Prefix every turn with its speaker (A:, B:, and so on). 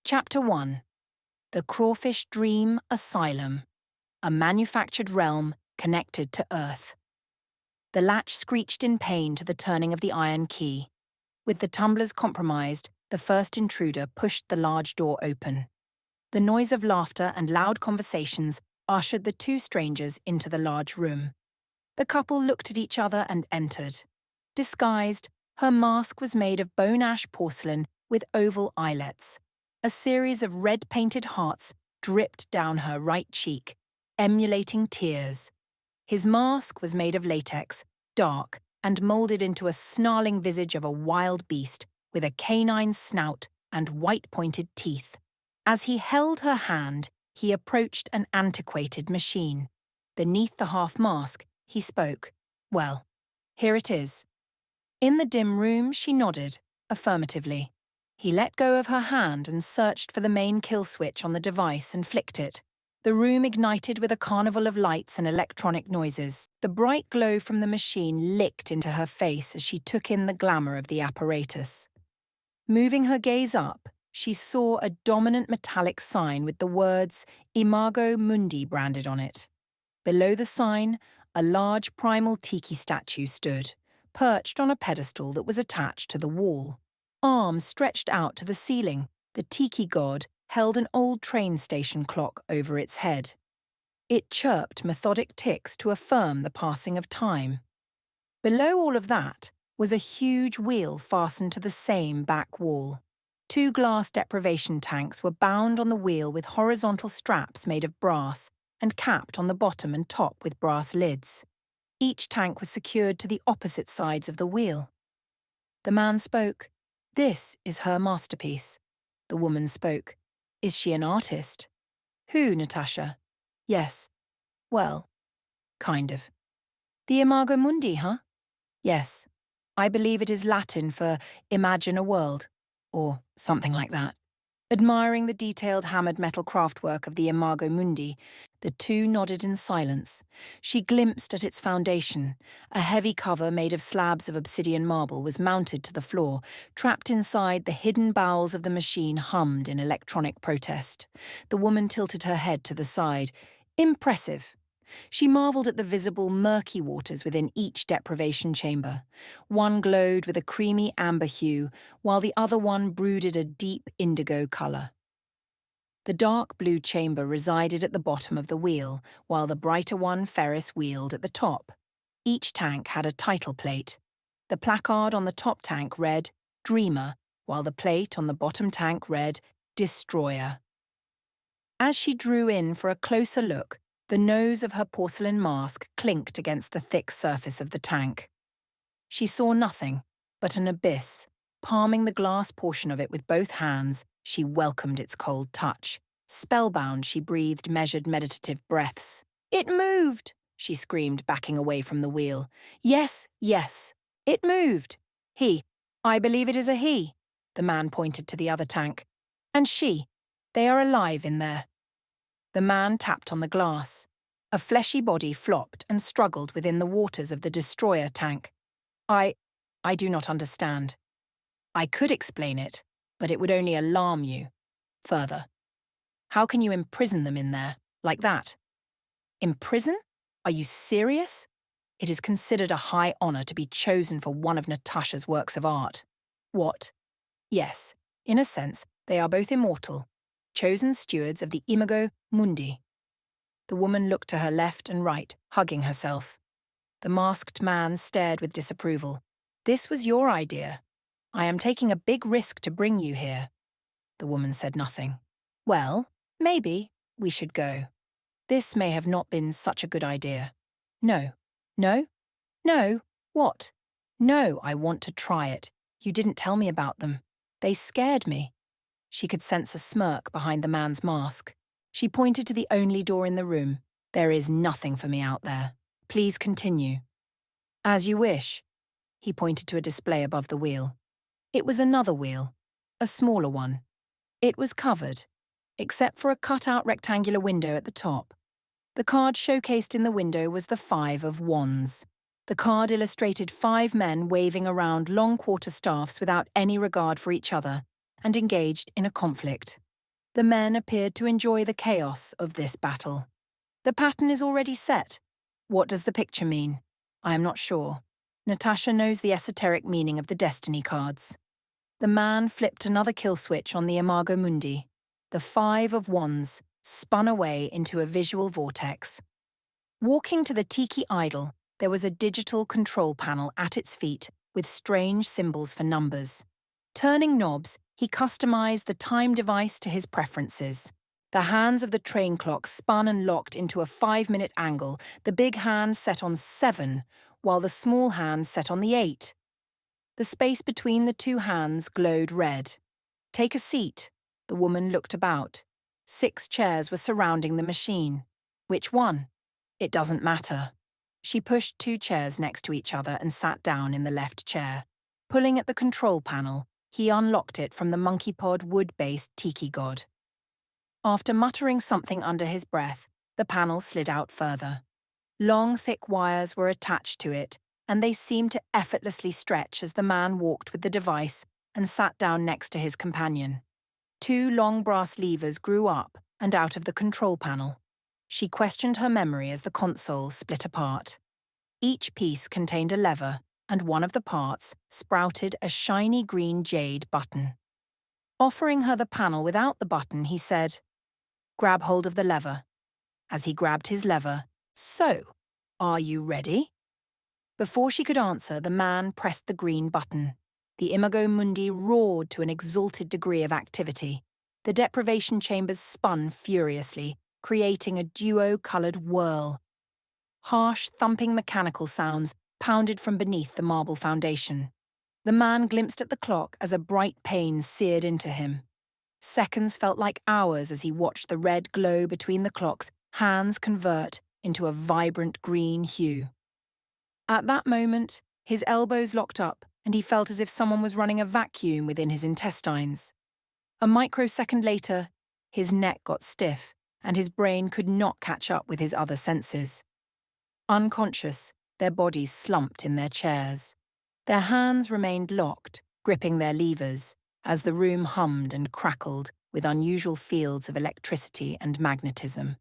A: Chapter 1. The Crawfish Dream Asylum, a manufactured realm connected to Earth. The latch screeched in pain to the turning of the iron key. With the tumblers compromised, the first intruder pushed the large door open. The noise of laughter and loud conversations ushered the two strangers into the large room. The couple looked at each other and entered. Disguised, her mask was made of bone ash porcelain with oval eyelets. A series of red-painted hearts dripped down her right cheek, emulating tears. His mask was made of latex, dark, and moulded into a snarling visage of a wild beast with a canine snout and white-pointed teeth. As he held her hand, he approached an antiquated machine. Beneath the half-mask, he spoke. "Well, here it is." In the dim room, she nodded, affirmatively. He let go of her hand and searched for the main kill switch on the device and flicked it. The room ignited with a carnival of lights and electronic noises. The bright glow from the machine licked into her face as she took in the glamour of the apparatus. Moving her gaze up, she saw a dominant metallic sign with the words IMAGO MUNDI branded on it. Below the sign, a large primal tiki statue stood, perched on a pedestal that was attached to the wall. Arms stretched out to the ceiling, the tiki god held an old train station clock over its head. It chirped methodic ticks to affirm the passing of time. Below all of that was a huge wheel fastened to the same back wall. Two glass deprivation tanks were bound on the wheel with horizontal straps made of brass and capped on the bottom and top with brass lids. Each tank was secured to the opposite sides of the wheel. The man spoke. "This is her masterpiece." The woman spoke. "Is she an artist?" "Who, Natasha?" "Yes. Well, kind of." "The Imago Mundi, huh?" "Yes. I believe it is Latin for imagine a world, or something like that." Admiring the detailed hammered metal craftwork of the Imago Mundi, the two nodded in silence. She glimpsed at its foundation. A heavy cover made of slabs of obsidian marble was mounted to the floor. Trapped inside, the hidden bowels of the machine hummed in electronic protest. The woman tilted her head to the side. Impressive. She marvelled at the visible, murky waters within each deprivation chamber. One glowed with a creamy amber hue, while the other one brooded a deep indigo colour. The dark blue chamber resided at the bottom of the wheel, while the brighter one Ferris wheeled at the top. Each tank had a title plate. The placard on the top tank read, "Dreamer," while the plate on the bottom tank read, "Destroyer." As she drew in for a closer look, the nose of her porcelain mask clinked against the thick surface of the tank. She saw nothing but an abyss. Palming the glass portion of it with both hands, she welcomed its cold touch. Spellbound, she breathed measured meditative breaths. "It moved!" she screamed, backing away from the wheel. "Yes, yes, it moved. I believe it is a he." The man pointed to the other tank. "And she. They are alive in there." The man tapped on the glass. A fleshy body flopped and struggled within the waters of the destroyer tank. I do not understand. I could explain it, but it would only alarm you further. How can you imprison them in there, like that? Imprison? Are you serious? It is considered a high honor to be chosen for one of Natasha's works of art. What? Yes, in a sense, they are both immortal, chosen stewards of the Imago Mundi. The woman looked to her left and right, hugging herself. The masked man stared with disapproval. "This was your idea. I am taking a big risk to bring you here." The woman said nothing. "Well, maybe we should go. This may have not been such a good idea." "No. No? No? What?" "No, I want to try it. You didn't tell me about them. They scared me." She could sense a smirk behind the man's mask. She pointed to the only door in the room. "There is nothing for me out there. Please continue." "As you wish." He pointed to a display above the wheel. It was another wheel, a smaller one. It was covered, except for a cut-out rectangular window at the top. The card showcased in the window was the 5 of Wands. The card illustrated 5 men waving around long quarterstaffs without any regard for each other and engaged in a conflict. The men appeared to enjoy the chaos of this battle. The pattern is already set. What does the picture mean? I am not sure. Natasha knows the esoteric meaning of the destiny cards. The man flipped another kill switch on the IMAGO MUNDI. The 5 of Wands spun away into a visual vortex. Walking to the tiki idol, there was a digital control panel at its feet with strange symbols for numbers. Turning knobs, he customized the time device to his preferences. The hands of the train clock spun and locked into a 5-minute angle, the big hand set on 7, while the small hand set on the 8. The space between the two hands glowed red. Take a seat. The woman looked about. 6 chairs were surrounding the machine. Which one? It doesn't matter. She pushed 2 chairs next to each other and sat down in the left chair. Pulling at the control panel, he unlocked it from the monkey pod wood-based tiki god. After muttering something under his breath, the panel slid out further. Long, thick wires were attached to it, and they seemed to effortlessly stretch as the man walked with the device and sat down next to his companion. 2 long brass levers grew up and out of the control panel. She questioned her memory as the console split apart. Each piece contained a lever, and one of the parts sprouted a shiny green jade button. Offering her the panel without the button, he said, "Grab hold of the lever." As he grabbed his lever, "So, are you ready?" Before she could answer, the man pressed the green button. The IMAGO MUNDI roared to an exalted degree of activity. The deprivation chambers spun furiously, creating a duo-coloured whirl. Harsh, thumping mechanical sounds pounded from beneath the marble foundation. The man glimpsed at the clock as a bright pain seared into him. Seconds felt like hours as he watched the red glow between the clock's hands convert into a vibrant green hue. At that moment, his elbows locked up and he felt as if someone was running a vacuum within his intestines. A microsecond later, his neck got stiff and his brain could not catch up with his other senses. Unconscious, their bodies slumped in their chairs. Their hands remained locked, gripping their levers, as the room hummed and crackled with unusual fields of electricity and magnetism.